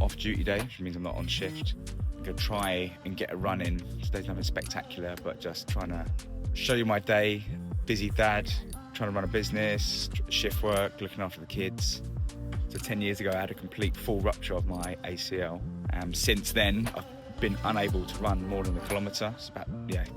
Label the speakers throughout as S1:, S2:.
S1: off duty day, which means I'm not on shift. I'm gonna try and get a run in. Today's nothing spectacular, but just trying to show you my day. Busy dad, trying to run a business, shift work, looking after the kids. So 10 years ago, I had a complete full rupture of my ACL. Since then, I've been unable to run more than a kilometre. It's about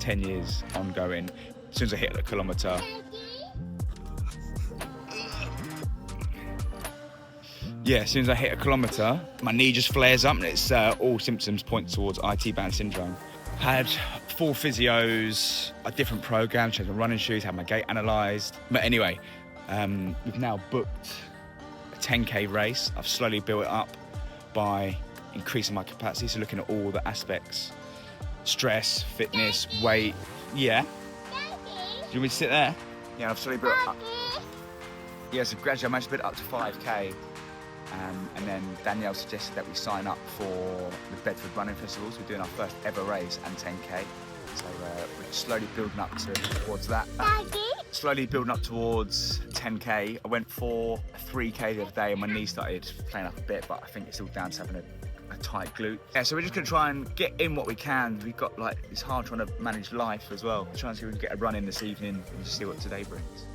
S1: 10 years ongoing. As soon as I hit a kilometre, as soon as I hit a kilometre, my knee just flares up, and it's all symptoms point towards IT band syndrome. Had 4 physios, a different program, changed my running shoes, had my gait analysed. But anyway, we've now booked a 10K race. I've slowly built it up by increasing my capacity, so looking at all the aspects: stress, fitness, weight. Yeah. Do you want me to sit there? Yeah, I've slowly built it up. Yeah, so gradually I managed to build it up to 5K. And then Danielle suggested that we sign up for the Bedford Running Festivals. We're doing our first ever race and 10K. So we're slowly building up towards that. Slowly building up towards 10K. I went for a 3K the other day and my knee started playing up a bit, but I think it's all down to having a tight glute. Yeah, so we're just gonna try and get in what we can. We've got it's hard trying to manage life as well. Trying to see if we can get a run in this evening and just see what today brings.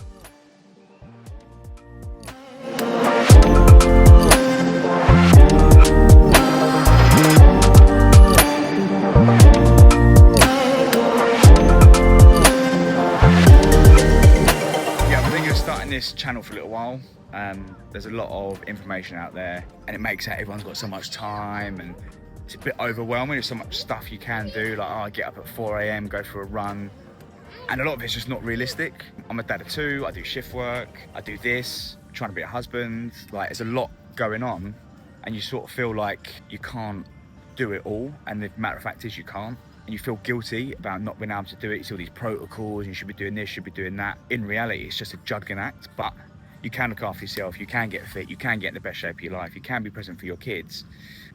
S1: This channel for a little while. There's a lot of information out there and it makes it everyone's got so much time and it's a bit overwhelming. There's so much stuff you can do, like I get up at 4 a.m, go for a run, and a lot of it's just not realistic. I'm a dad of 2, I do shift work, I do this, I'm trying to be a husband. There's a lot going on and you sort of feel like you can't do it all, and the matter of fact is you can't. And you feel guilty about not being able to do it. You see all these protocols, you should be doing this, should be doing that. In reality, it's just a juggling act, but you can look after yourself, you can get fit, you can get in the best shape of your life, you can be present for your kids.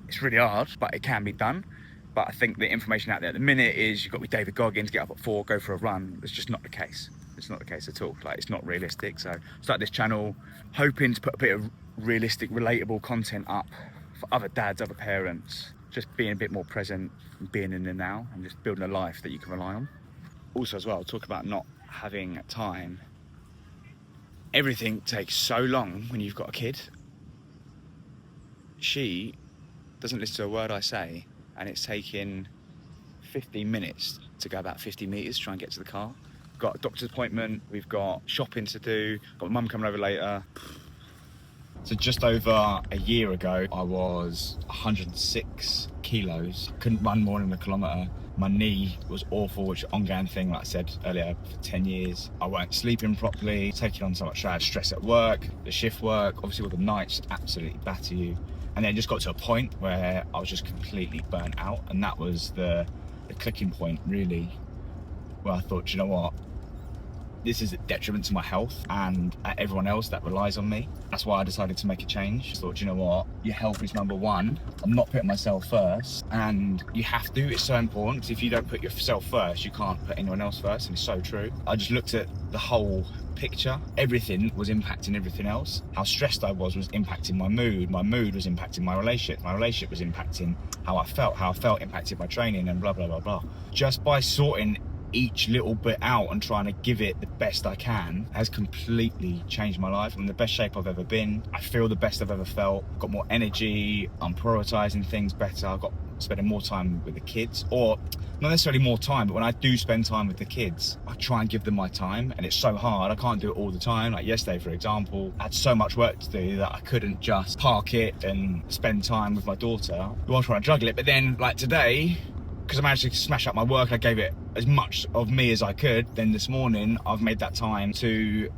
S1: It's really hard, but it can be done. But I think the information out there at the minute is you've got to be David Goggins, get up at 4, go for a run. It's just not the case. It's not the case at all. It's not realistic. So I started this channel hoping to put a bit of realistic, relatable content up for other dads, other parents, just being a bit more present, being in the now, and just building a life that you can rely on. Also as well, talk about not having time. Everything takes so long when you've got a kid. She doesn't listen to a word I say, and it's taking 15 minutes to go about 50 meters to try and get to the car. Got a doctor's appointment, we've got shopping to do, got my mum coming over later. So just over a year ago, I was 106 kilos. Couldn't run more than a kilometre. My knee was awful, which is an ongoing thing, like I said earlier, for 10 years. I weren't sleeping properly, taking on so much stress at work, the shift work, obviously all the nights absolutely batter you. And then it just got to a point where I was just completely burnt out. And that was the clicking point, really, where I thought, you know what? This is a detriment to my health and everyone else that relies on me. That's why I decided to make a change. I thought, you know what? Your health is number one. I'm not putting myself first, and you have to. It's so important, because if you don't put yourself first, you can't put anyone else first, and it's so true. I just looked at the whole picture. Everything was impacting everything else. How stressed I was impacting my mood. My mood was impacting my relationship. My relationship was impacting how I felt impacted my training, and blah, blah, blah, blah. Just by sorting each little bit out and trying to give it the best I can has completely changed my life. I'm in the best shape I've ever been. I feel the best I've ever felt. Got more energy. I'm prioritizing things better. I've got spending more time with the kids, or not necessarily more time, but when I do spend time with the kids, I try and give them my time, and it's so hard. I can't do it all the time. Like yesterday, for example, I had so much work to do that I couldn't just park it and spend time with my daughter. I was trying to juggle it, but then like today, because I managed to smash up my work, I gave it as much of me as I could. Then this morning, I've made that time to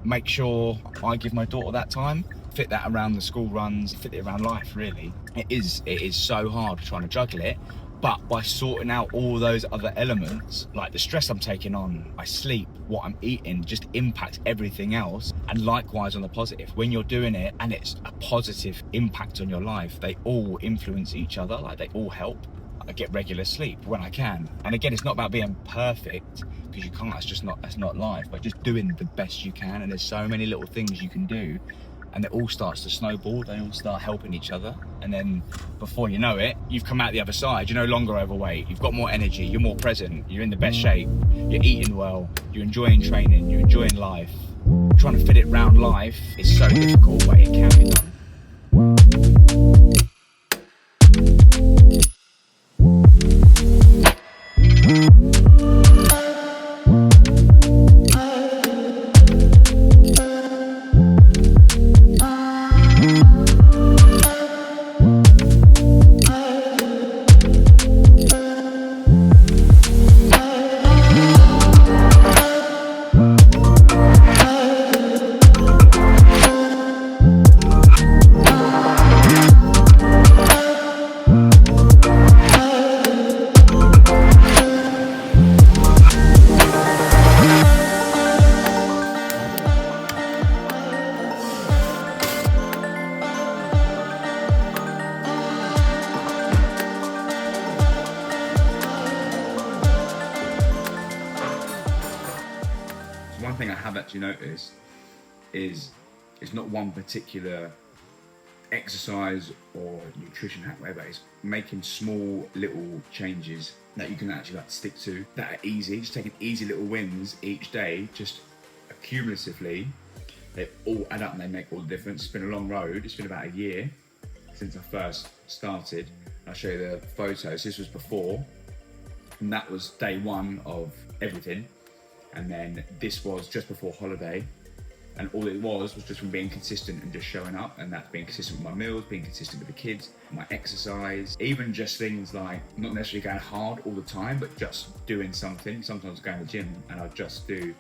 S1: make sure I give my daughter that time, fit that around the school runs, fit it around life, really. It is so hard trying to juggle it, but by sorting out all those other elements, like the stress I'm taking on, my sleep, what I'm eating, just impacts everything else. And likewise on the positive, when you're doing it and it's a positive impact on your life, they all influence each other, like they all help. I get regular sleep when I can. And again, it's not about being perfect, because you can't, that's not life, but just doing the best you can. And there's so many little things you can do, and it all starts to snowball. They all start helping each other, and then before you know it, you've come out the other side. You're no longer overweight. You've got more energy. You're more present. You're in the best shape. You're eating well. You're enjoying training. You're enjoying life. Trying to fit it round life is so difficult, but it can be done. One thing I have actually noticed is it's not one particular exercise or nutrition hack, whatever. It's making small little changes that you can actually like stick to that are easy. Just taking easy little wins each day, just accumulatively, they all add up and they make all the difference. It's been a long road. It's been about a year since I first started. I'll show you the photos. This was before, and that was day one of everything. And then this was just before holiday, and all it was just from being consistent and just showing up, and that's being consistent with my meals, being consistent with the kids, my exercise, even just things like not necessarily going hard all the time, but just doing something. Sometimes going to the gym and I'd just do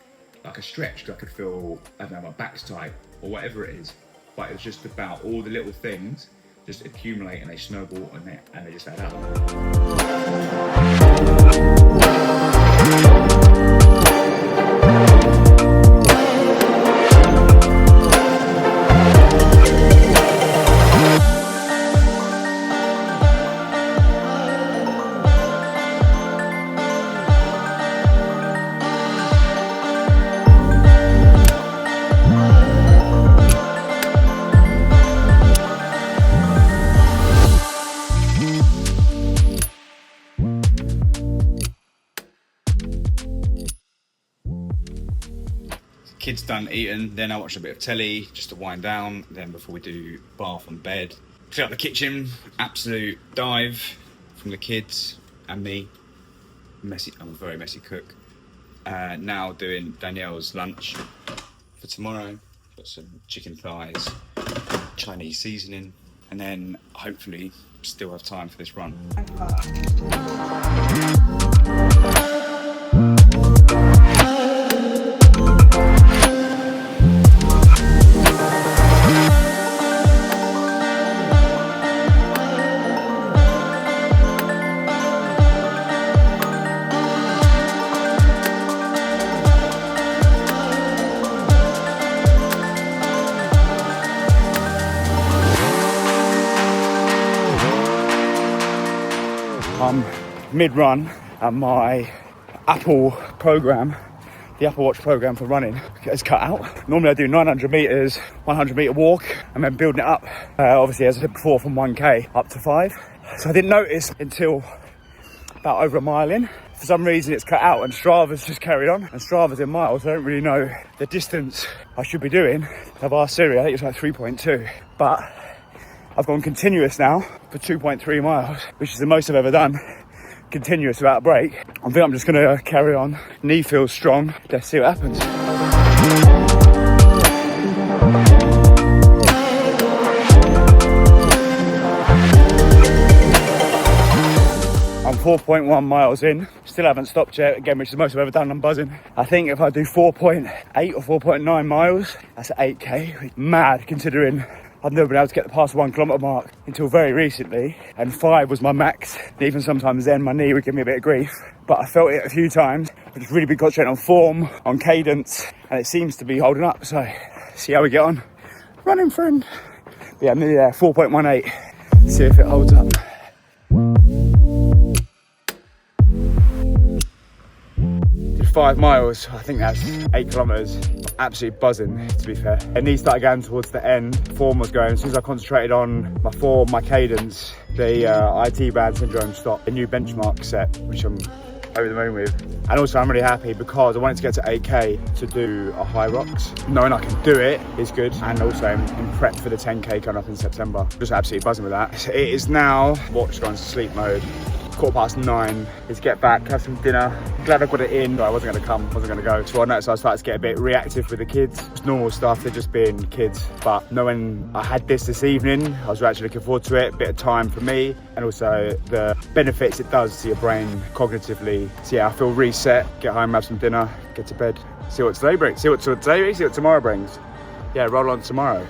S1: like a stretch because I could feel, I don't know, my back's tight or whatever it is. But it's just about all the little things just accumulate and they snowball and they just add up. Kids done eating, then I watch a bit of telly just to wind down. Then before we do bath and bed, clear up the kitchen, absolute dive from the kids and me. Messy, I'm a very messy cook. Now doing Danielle's lunch for tomorrow. Got some chicken thighs, Chinese seasoning, and then hopefully still have time for this run. I'm mid-run and my Apple program, the Apple Watch program for running, is cut out. Normally I do 900 meters, 100 meter walk, and then building it up, obviously as I said before, from 1K up to 5. So I didn't notice until about over a mile in. For some reason it's cut out and Strava's just carried on, and Strava's in miles. I don't really know the distance I should be doing. I've asked Siri, I think it's like 3.2, but I've gone continuous now for 2.3 miles, which is the most I've ever done, continuous without a break. I think I'm just gonna carry on. Knee feels strong. Let's see what happens. I'm 4.1 miles in, still haven't stopped yet, again, which is the most I've ever done. I'm buzzing. I think if I do 4.8 or 4.9 miles, that's 8K. Mad, considering I've never been able to get past the 1 kilometre mark until very recently, and 5 was my max. And even sometimes then my knee would give me a bit of grief, but I felt it a few times. I've just really been concentrating on form, on cadence, and it seems to be holding up. So see how we get on. Running friend. But yeah, I'm nearly there, 4.18. See if it holds up. Did 5 miles. I think that's 8 kilometers. Absolutely buzzing, to be fair. And knees started going towards the end. Form was going. As soon as I concentrated on my form, my cadence, the IT band syndrome stopped. A new benchmark set, which I'm over the moon with. And also I'm really happy because I wanted to get to 8k to do a Hyrox. Knowing I can do it is good, and also I'm in prep for the 10k coming up in September. Just absolutely buzzing with that. It is now, watch going to sleep mode. 9:15 is get back, have some dinner. I'm glad I got it in. I wasn't going to come, wasn't going to go. So I noticed I started to get a bit reactive with the kids. It's normal stuff, they're just being kids. But knowing I had this evening, I was actually looking forward to it. A bit of time for me, and also the benefits it does to your brain cognitively. So yeah, I feel reset, get home, have some dinner, get to bed, see what today brings, see what tomorrow brings. Yeah, roll on tomorrow.